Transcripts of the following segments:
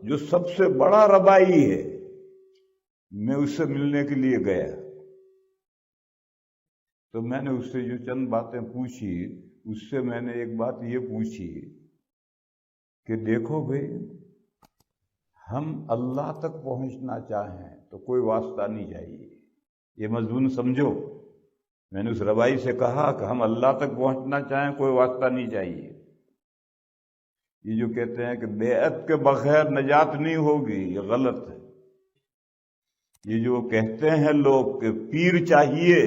جو سب سے بڑا ربائی ہے، میں اس سے ملنے کے لیے گیا تو میں نے اس سے جو چند باتیں پوچھی، اس سے میں نے ایک بات یہ پوچھی کہ دیکھو بھائی، ہم اللہ تک پہنچنا چاہیں تو کوئی واسطہ نہیں چاہیے، یہ مضمون سمجھو۔ میں نے اس ربائی سے کہا کہ ہم اللہ تک پہنچنا چاہیں کوئی واسطہ نہیں چاہیے۔ یہ جو کہتے ہیں کہ بیعت کے بغیر نجات نہیں ہوگی، یہ غلط ہے۔ یہ جو کہتے ہیں لوگ کہ پیر چاہیے،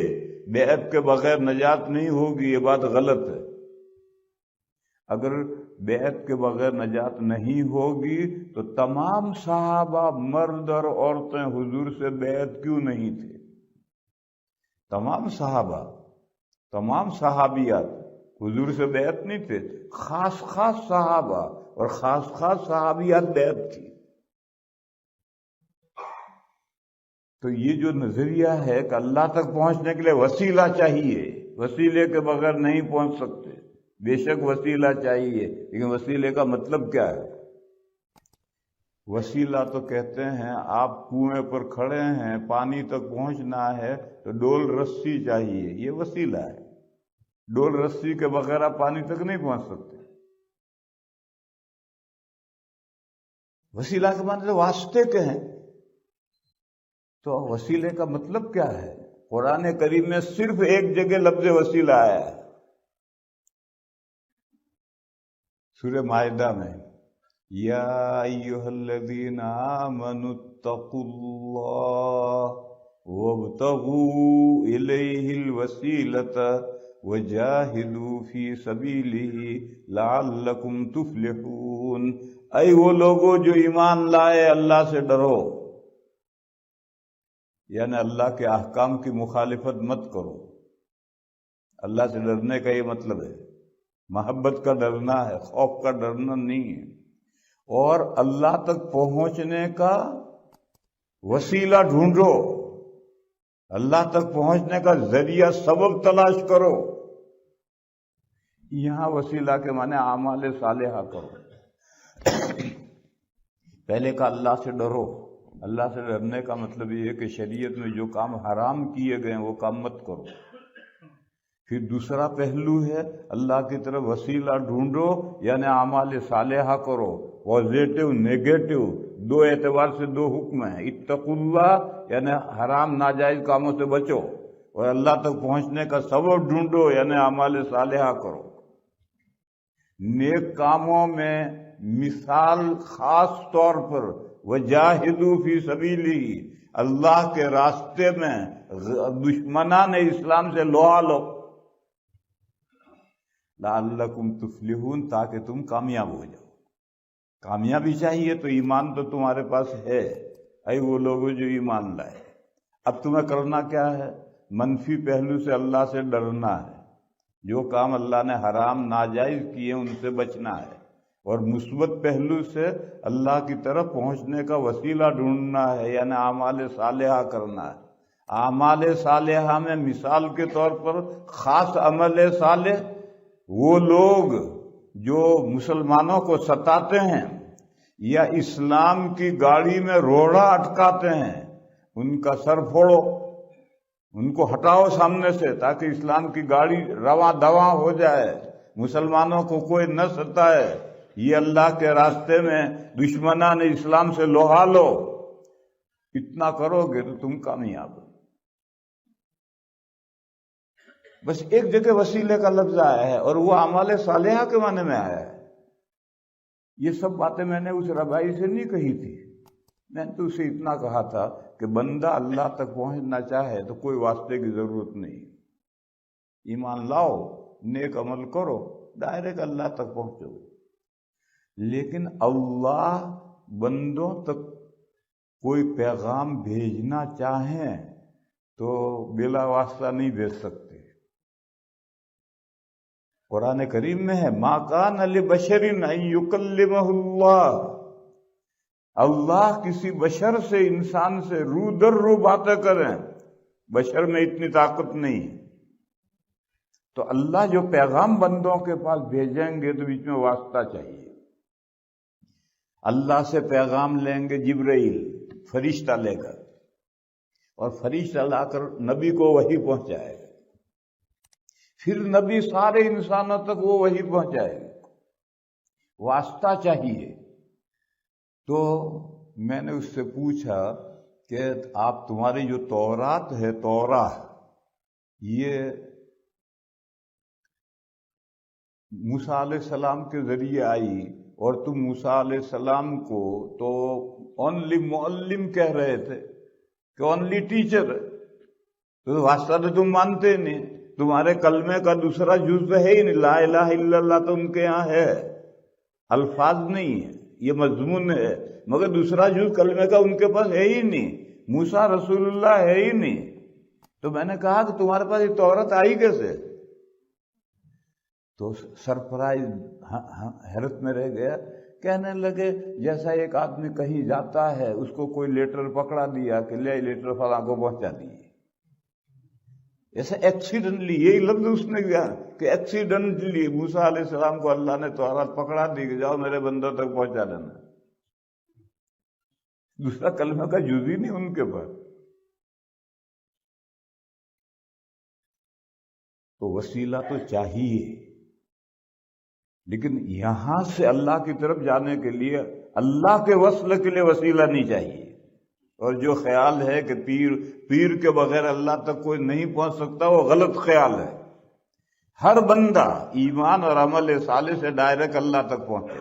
بیعت کے بغیر نجات نہیں ہوگی، یہ بات غلط ہے۔ اگر بیعت کے بغیر نجات نہیں ہوگی تو تمام صحابہ مرد اور عورتیں حضور سے بیعت کیوں نہیں تھے؟ تمام صحابہ، تمام صحابیات حضور سے بیعت نہیں تھے، خاص خاص صحابہ اور خاص خاص صحابیات بیعت تھی۔ تو یہ جو نظریہ ہے کہ اللہ تک پہنچنے کے لیے وسیلہ چاہیے، وسیلے کے بغیر نہیں پہنچ سکتے، بے شک وسیلہ چاہیے، لیکن وسیلے کا مطلب کیا ہے؟ وسیلہ تو کہتے ہیں آپ کنویں پر کھڑے ہیں، پانی تک پہنچنا ہے تو ڈول رسی چاہیے، یہ وسیلہ ہے۔ ڈول رسی کے بغیر آپ پانی تک نہیں پہنچ سکتے۔ وسیلہ کے معنی واسطے کے ہیں، تو وسیلے کا مطلب کیا ہے؟ قرآن کریم میں صرف ایک جگہ لفظ وسیلہ آیا ہے، سورہ مائدہ میں، یا ایھا الذین آمنوا اتقوا اللہ وابتغوا الیہ الوسیلۃ وجاہدوا فی سبیلہ لعلکم تفلحون۔ اے وہ لوگوں جو ایمان لائے، اللہ سے ڈرو، یعنی اللہ کے احکام کی مخالفت مت کرو۔ اللہ سے ڈرنے کا یہ مطلب ہے، محبت کا ڈرنا ہے، خوف کا ڈرنا نہیں ہے۔ اور اللہ تک پہنچنے کا وسیلہ ڈھونڈو، اللہ تک پہنچنے کا ذریعہ سبب تلاش کرو۔ یہاں وسیلہ کے معنی اعمال صالحہ کرو۔ پہلے کا اللہ سے ڈرو۔ اللہ سے ڈرنے کا مطلب یہ ہے کہ شریعت میں جو کام حرام کیے گئے ہیں وہ کام مت کرو۔ پھر دوسرا پہلو ہے اللہ کی طرف وسیلہ ڈھونڈو، یعنی اعمال صالحہ کرو۔ پازیٹو نیگیٹو دو اعتبار سے دو حکم ہیں، اتقوا اللہ یعنی حرام ناجائز کاموں سے بچو، اور اللہ تک پہنچنے کا سبب ڈھونڈو یعنی اعمال صالحہ کرو۔ نیک کاموں میں مثال خاص طور پر وجاہدوا فی سبیلہ، اللہ کے راستے میں دشمنان اسلام سے لڑا لو، لعلکم تفلحون، تاکہ تم کامیاب ہو جاؤ۔ کامیابی چاہیے تو ایمان تو تمہارے پاس ہے، اے وہ لوگوں جو ایمان لائے۔ اب تمہیں کرنا کیا ہے؟ منفی پہلو سے اللہ سے ڈرنا ہے، جو کام اللہ نے حرام ناجائز کیے ان سے بچنا ہے، اور مثبت پہلو سے اللہ کی طرف پہنچنے کا وسیلہ ڈھونڈنا ہے، یعنی اعمال صالحہ کرنا ہے۔ اعمال صالحہ میں مثال کے طور پر خاص عمل صالح وہ لوگ جو مسلمانوں کو ستاتے ہیں یا اسلام کی گاڑی میں روڑا اٹکاتے ہیں، ان کا سر پھوڑو، ان کو ہٹاؤ سامنے سے، تاکہ اسلام کی گاڑی رواں دواں ہو جائے، مسلمانوں کو کوئی نہ ستائے۔ یہ اللہ کے راستے میں دشمنان اسلام سے لوہا لو۔ اتنا کرو گے تو تم کامیاب ہو۔ بس ایک جگہ وسیلے کا لفظ آیا ہے اور وہ اعمال صالحہ کے معنی میں آیا ہے۔ یہ سب باتیں میں نے اس ربائی سے نہیں کہی تھی، میں نے تو اسے اتنا کہا تھا کہ بندہ اللہ تک پہنچنا چاہے تو کوئی واسطے کی ضرورت نہیں، ایمان لاؤ، نیک عمل کرو، ڈائریکٹ اللہ تک پہنچو۔ لیکن اللہ بندوں تک کوئی پیغام بھیجنا چاہیں تو بلا واسطہ نہیں بھیج سکتے۔ قرآن کریم میں ہے ما کان لبشر ان یکلمہ اللہ، اللہ کسی بشر سے، انسان سے رو در رو باتیں کریں، بشر میں اتنی طاقت نہیں۔ تو اللہ جو پیغام بندوں کے پاس بھیجیں گے تو بیچ میں واسطہ چاہیے۔ اللہ سے پیغام لیں گے جبرائیل فرشتہ لے کر، اور فرشتہ لا کر نبی کو وحی پہنچائے گا، پھر نبی سارے انسانوں تک وہ وحی پہنچائے گا، واسطہ چاہیے۔ تو میں نے اس سے پوچھا کہ آپ تمہاری جو تورات ہے، توراہ، یہ موسیٰ علیہ السلام کے ذریعے آئی، اور تم موسیٰ علیہ السلام کو تو اونلی معلم کہہ رہے تھے کہ اونلی ٹیچر ہے، تو واسطہ تو تم مانتے نہیں، تمہارے کلمے کا دوسرا جز تو ہے ہی نہیں، لا الہ الا اللہ تو ان کے یہاں ہے، الفاظ نہیں ہے، یہ مضمون ہے، مگر دوسرا جز کلمے کا ان کے پاس ہے ہی نہیں، موسیٰ رسول اللہ ہے ہی نہیں۔ تو میں نے کہا کہ تمہارے پاس یہ تورات آئی کیسے؟ تو سرپرائز حیرت میں رہ گیا، کہنے لگے جیسا ایک آدمی کہیں جاتا ہے، اس کو کوئی لیٹر پکڑا دیا کہ لے لیٹر فلاں کو پہنچا دیے، ایسا ایکسیڈنٹلی، یہی لفظ اس نے کیا کہ ایکسیڈنٹلی موسیٰ علیہ السلام کو اللہ نے تورات پکڑا دی کہ جاؤ میرے بندوں تک پہنچا دینا، دوسرا کلمہ کا جز ہی نہیں ان کے پاس۔ تو وسیلہ تو چاہیے، لیکن یہاں سے اللہ کی طرف جانے کے لیے اللہ کے وصل کے لیے وسیلہ نہیں چاہیے۔ اور جو خیال ہے کہ پیر کے بغیر اللہ تک کوئی نہیں پہنچ سکتا، وہ غلط خیال ہے۔ ہر بندہ ایمان اور عمل صالح سے ڈائریکٹ اللہ تک پہنچے۔